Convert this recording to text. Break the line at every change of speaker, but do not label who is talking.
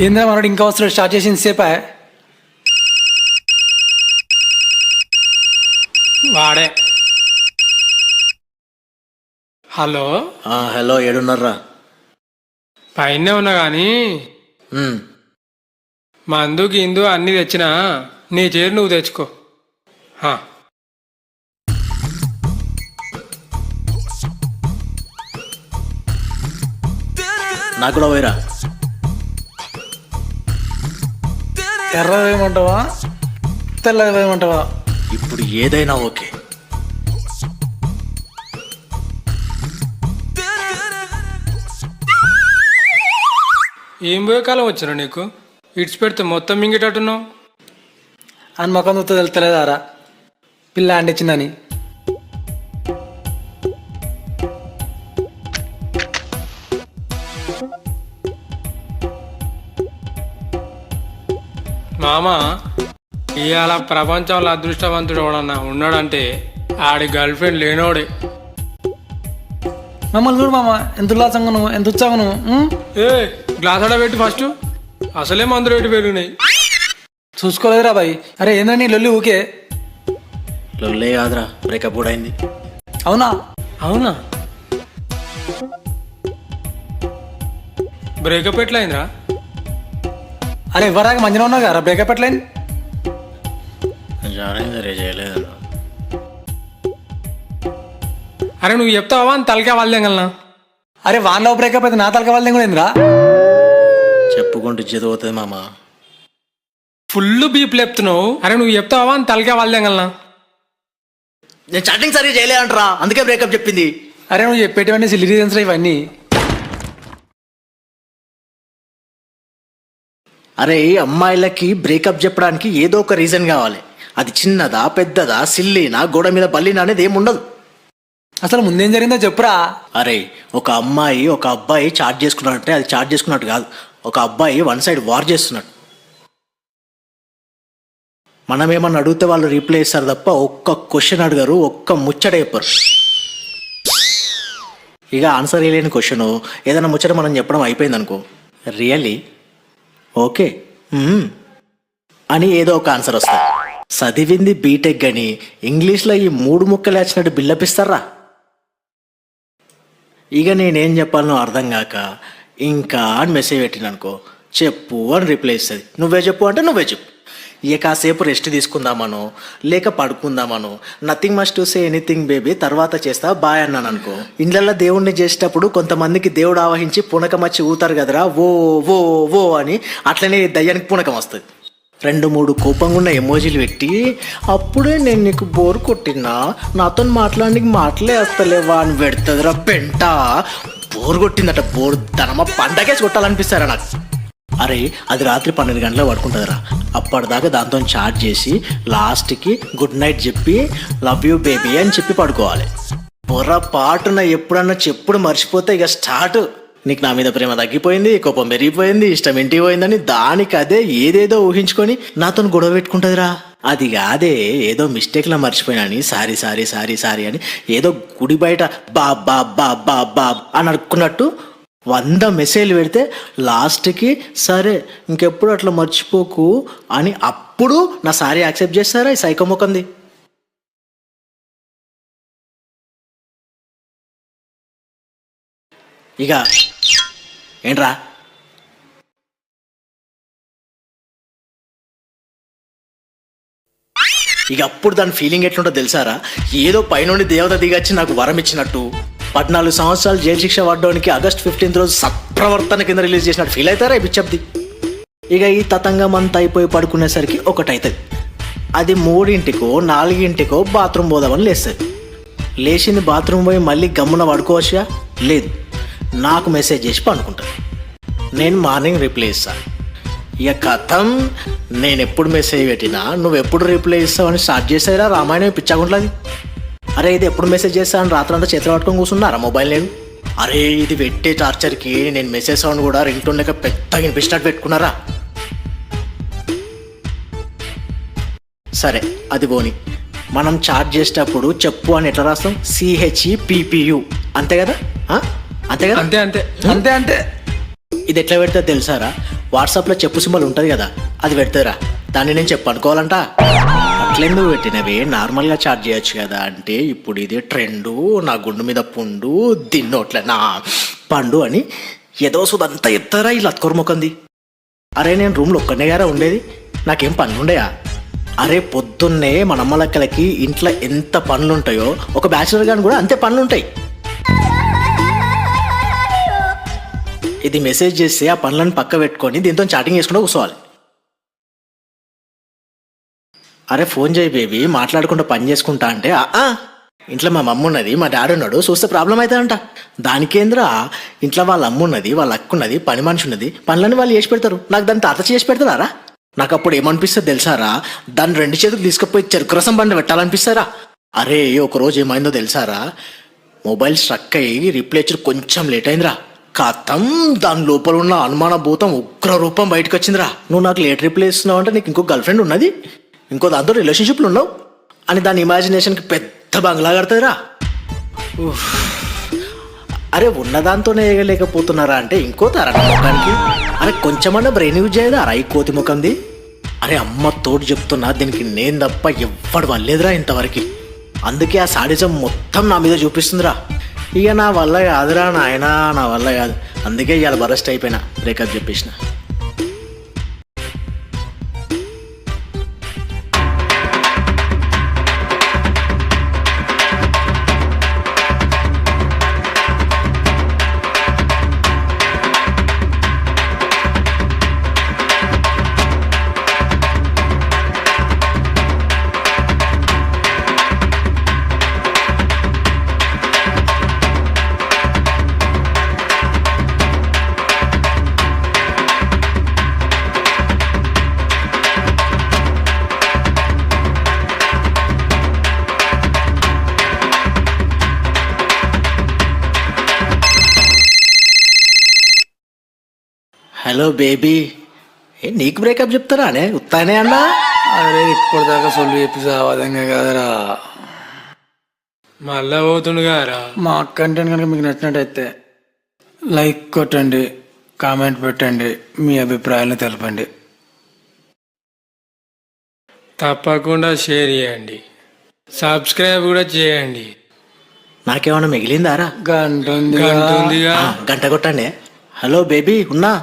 ఏంద్రా మనోడు ఇంకా వస్తాడు, స్టార్ట్ చేసింది సేపా? వాడే. హలో
హలో, ఏడున్నారా?
పైనే ఉన్నా కానీ మందు గిందు అన్ని తెచ్చినా నీ చేరు నువ్వు తెచ్చుకో.
నాకు కూడా పోయిరా.
ఎర్ర వేయమంటావా తెల్లగా వేయమంటావా?
ఇప్పుడు ఏదైనా ఓకే.
ఏం పోయే కాలం వచ్చినా నీకు? ఇడ్స్ పెడితే మొత్తం మింగేటట్టున్నావు అని మొఖం చూస్తే తెలుస్తలేదారా పిల్ల అండిచ్చిందని? మామ ఇవాళ ప్రపంచంలో అదృష్టవంతుడు ఎవడన్నా ఉన్నాడంటే ఆడి గర్ల్ ఫ్రెండ్ లేనోడే. మమ్మల్ని చూడు మామ, ఎంత ఉల్లాసంగా నువ్వు, ఎంత ఉత్సాహం నువ్వు. ఏ గ్లాస్ ఆడ పెట్టి ఫస్ట్, అసలే మందు రేటు పెరిగినాయి. చూసుకోలేదురా బాయ్. అరే ఏందని లొల్లి ఊకే?
లొల్లే కాదురా, బ్రేకప్ కూడా అయింది.
అవునా? అవునా? బ్రేకప్ ఎట్లయిందిరా? అరే ఎవరాక మంచిగా ఉన్నావు కదా, బ్రేకప్ ఎట్లయింది?
సరే చేయలేదు.
అరే నువ్వు చెప్తావా అని తలకే వాళ్ళేంగలనా? అరే వాన్లో బ్రేకప్ అయితే నా తలకే వాళ్ళేం కూడా ఏందిరా?
చెప్పుకుంటూ ఇచ్చేది పోతుంది మామ.
ఫుల్ బీప్ లేపుతున్నావు. అరే నువ్వు చెప్తావా అని తలకే వాళ్ళేంగలనా?
నేను చాటింగ్ సరిగ్గా చేయలేదంటరా, అందుకే బ్రేకప్ చెప్పింది.
అరే నువ్వు చెప్పేటివన్నీ సిల్లీ రీజన్స్ ఇవన్నీ.
అరే అమ్మాయిలకి బ్రేకప్ చెప్పడానికి ఏదో ఒక రీజన్ కావాలి. అది చిన్నదా పెద్దదా సిల్లీనా గోడ మీద బల్లినా అనేది ఏముండదు.
అసలు ముందేం జరిగిందో చెప్పురా.
అరే ఒక అమ్మాయి ఒక అబ్బాయి చాట్ చేసుకున్నాడంటే అది చాట్ చేసుకున్నట్టు కాదు, ఒక అబ్బాయి వన్ సైడ్ వార్ చేస్తున్నాడు. మనం ఏమన్నా అడిగితే వాళ్ళు రీప్లై ఇస్తారు తప్ప ఒక్క క్వశ్చన్ అడగరు, ఒక్క ముచ్చట చెప్పరు. ఇక ఆన్సర్ వేయలేని క్వశ్చన్ ఏదైనా ముచ్చట మనం చెప్పడం అయిపోయింది అనుకో, రియల్లీ ఓకే అని ఏదో ఒక ఆన్సర్ వస్తుంది. చదివింది బీటెక్ అని ఇంగ్లీష్లో ఈ 3 ముక్కలు వచ్చినట్టు బిల్లపిస్తారా? ఇక నేనేం చెప్పాలనో అర్థం కాక ఇంకా అని మెసేజ్ పెట్టిన అనుకో, చెప్పు అని రిప్లై ఇస్తుంది. నువ్వే చెప్పు అంటే నువ్వే చెప్పు. ఇక కాసేపు రెస్ట్ తీసుకుందామనో లేక పడుకుందామనో, nothing must to say anything baby, తర్వాత చేస్తా బాయ్ అన్నాను అనుకో. ఇండ్లలో దేవుణ్ణి చేసేటప్పుడు కొంతమందికి దేవుడు ఆవహించి పుణకం వచ్చి ఊతారు కదరా, ఓ ఓ ఓ అని, అట్లనే దయ్యానికి పుణకం వస్తుంది. 2-3 కోపంగా ఉన్న ఎమోజీలు పెట్టి, అప్పుడే నేను నీకు బోర్ కొట్టినా, నాతో మాట్లాడడానికి మాటలే వస్తలేవా అని పెడుతుందిరా పెంట. బోర్ కొట్టిందట, బోర్ ధనమా పండగేసి కొట్టాలనిపిస్తారా నాకు. అరే అది రాత్రి 12 గంటలకు పడుకుంటుందిరా, అప్పటిదాకా దాంతో చాట్ చేసి లాస్ట్కి గుడ్ నైట్ చెప్పి లవ్ యూ బేబీ అని చెప్పి పడుకోవాలి. పొరపాటున ఎప్పుడన్నా చెప్పుడు మర్చిపోతే ఇక స్టార్ట్. నీకు నా మీద ప్రేమ తగ్గిపోయింది, కోపం పెరిగిపోయింది, ఇష్టం ఇంటికి పోయిందని దానికి అదే ఏదేదో ఊహించుకొని నాతో గొడవ పెట్టుకుంటుందిరా. అది కాదే ఏదో మిస్టేక్లా మర్చిపోయినా సారీ సారీ సారీ సారీ అని ఏదో గుడి బయట బా బా బా బా బా అని అనుకున్నట్టు 100 మెసేజ్లు పెడితే లాస్ట్కి సరే ఇంకెప్పుడు అట్లా మర్చిపోకు అని అప్పుడు నా సారీ యాక్సెప్ట్ చేస్తారా ఈ సైకో మొకంది. ఇక ఏంట్రా ఇక అప్పుడు దాని ఫీలింగ్ ఎట్లుంటో తెలుసారా? ఏదో పైనుండి దేవత దిగచ్చి నాకు వరం ఇచ్చినట్టు, 14 సంవత్సరాలు జైలు శిక్ష పడ్డానికి August 15th రోజు సత్ప్రవర్తన కింద రిలీజ్ చేసినట్టు ఫీల్ అవుతారా ఈ పిచ్చబ్ది. ఇక ఈ తతంగం అంతా అయిపోయి పడుకునేసరికి ఒకటవుతుంది. అది 3-4 4 బాత్రూమ్ పోదామని లేస్తుంది. లేచింది బాత్రూమ్ పోయి మళ్ళీ గమ్మున పడుకోవచ్చా? లేదు, నాకు మెసేజ్ చేసి పడుకుంటాను. నేను మార్నింగ్ రిప్లై ఇస్తాను. ఇక కథం నేను ఎప్పుడు మెసేజ్ పెట్టినా నువ్వు ఎప్పుడు రిప్లై ఇస్తావని స్టార్ట్ చేసేరా రామాయణం పిచ్చాగుంటుంది. అరే ఇది ఎప్పుడు మెసేజ్ చేస్తాను రాత్రంతా చేతిలో పట్టుకొని కూర్చున్నారా మొబైల్ నేను? అరే ఇది పెట్టే టార్చర్కి నేను మెసేజ్ సౌండ్ కూడా రింగ్ టోన్ లెక్క పెద్దగా వినిపిస్తున్నట్టు పెట్టుకున్నారా? సరే అది పోని, మనం చాట్ చేసేటప్పుడు చెప్పు అని ఎట్లా రాస్తాం? CHEPPU అంతే కదా? అంతే కదా?
అంతే అంతే అంతే అంతే.
ఇది ఎట్లా పెడతాదో తెలుసారా? వాట్సాప్లో చెప్పు సింబల్ ఉంటుంది కదా, అది పెడతారా? దాన్ని నేను చెప్పు అనుకోవాలంట. అట్లెందుకు పెట్టినవే, నార్మల్గా చాట్ చేయొచ్చు కదా అంటే, ఇప్పుడు ఇదే ట్రెండు, నా గుండు మీద పుండు, దిన్నోట్ల నా పండు అని ఏదో సుదంతా ఎత్తారా ఇలా అత్కొరముఖంది. అరే నేను రూమ్లో ఒక్కనే గారా ఉండేది, నాకేం పనులు ఉండయా? అరే పొద్దున్నే మన అమ్మలక్కలకి ఇంట్లో ఎంత పనులు ఉంటాయో ఒక బ్యాచులర్ గాని కూడా అంతే పనులు ఉంటాయి. ఇది మెసేజ్ చేస్తే ఆ పనులను పక్క పెట్టుకొని దీంతో చాటింగ్ చేసుకుంటూ కూర్చోవాలి. అరే ఫోన్ చేయి బేబీ, మాట్లాడుకుంటూ పని చేసుకుంటా అంటే ఇంట్లో మా మమ్మ ఉన్నది, మా డాడీ ఉన్నాడు, చూస్తే ప్రాబ్లం అవుతుందంట. దానికేంద్రా, ఇంట్లో వాళ్ళ అమ్మ ఉన్నది, వాళ్ళ అక్క ఉన్నది, పని మనిషి ఉన్నది, పనులని వాళ్ళు చేసి పెడతారు. నాకు దాన్ని తాత చేసి పెడతారా? నాకు అప్పుడు ఏమనిపిస్తుంది తెలుసారా? దాన్ని 2 చేతులు తీసుకుపోయి చెరుకు రసం బండి పెట్టాలనిపిస్తారా? అరే ఒకరోజు ఏమైందో తెలుసారా? మొబైల్ స్ట్రక్ అయ్యి రిప్లై ఇచ్చి కొంచెం లేట్ అయిందిరా. కథం, దాని లోపల ఉన్న అనుమాన భూతం ఉగ్ర రూపం బయటకు వచ్చిందిరా. నువ్వు నాకు లేట్ రిప్లై ఇస్తున్నావు అంటే నీకు ఇంకో గర్ల్ ఫ్రెండ్ ఉన్నది, ఇంకో దాంతో రిలేషన్షిప్లు ఉన్నావు అని దాని ఇమాజినేషన్కి పెద్ద బంగ్లా కడతాయిరా. అరే ఉన్నదాంతోనే వేయలేకపోతున్నారా అంటే ఇంకో తారా ముఖానికి. అరే కొంచెమన్నా బ్రెయిన్ యూజ్ చేయదా రా ఈ కోతి ముఖంది. అరే అమ్మ తోడు చెప్తున్నా, దీనికి నేను తప్ప ఎవ్వడు వల్లేదురా ఇంతవరకు. అందుకే ఆ సాడిజం మొత్తం నా మీద చూపిస్తుందిరా. ఇక నా వల్ల కాదురా నాయనా, నా వల్ల కాదు. అందుకే ఇవాళ బరస్ట్ అయిపోయినా, బ్రేకప్ చెప్పేసిన. హలో బేబీ, నీకు బ్రేకప్ చెప్తారా అనే ఉత్తానే అన్నా?
అరే ఇప్పటిదాకా సొల్లు చెప్పి సావాదంగా కదరా,
మళ్ళా పోతుండు గారా.
మా కంటెంట్ కనుక మీకు నచ్చినట్టయితే లైక్ కొట్టండి, కామెంట్ పెట్టండి, మీ అభిప్రాయాలను తెలపండి.
తప్పకుండా షేర్ చేయండి, సబ్స్క్రైబ్ కూడా చేయండి.
నాకేమన్నా మిగిలిందారా?
గంట
గంటుందిగా.
గంట కొట్టండి. హలో బేబీ ఉన్నా?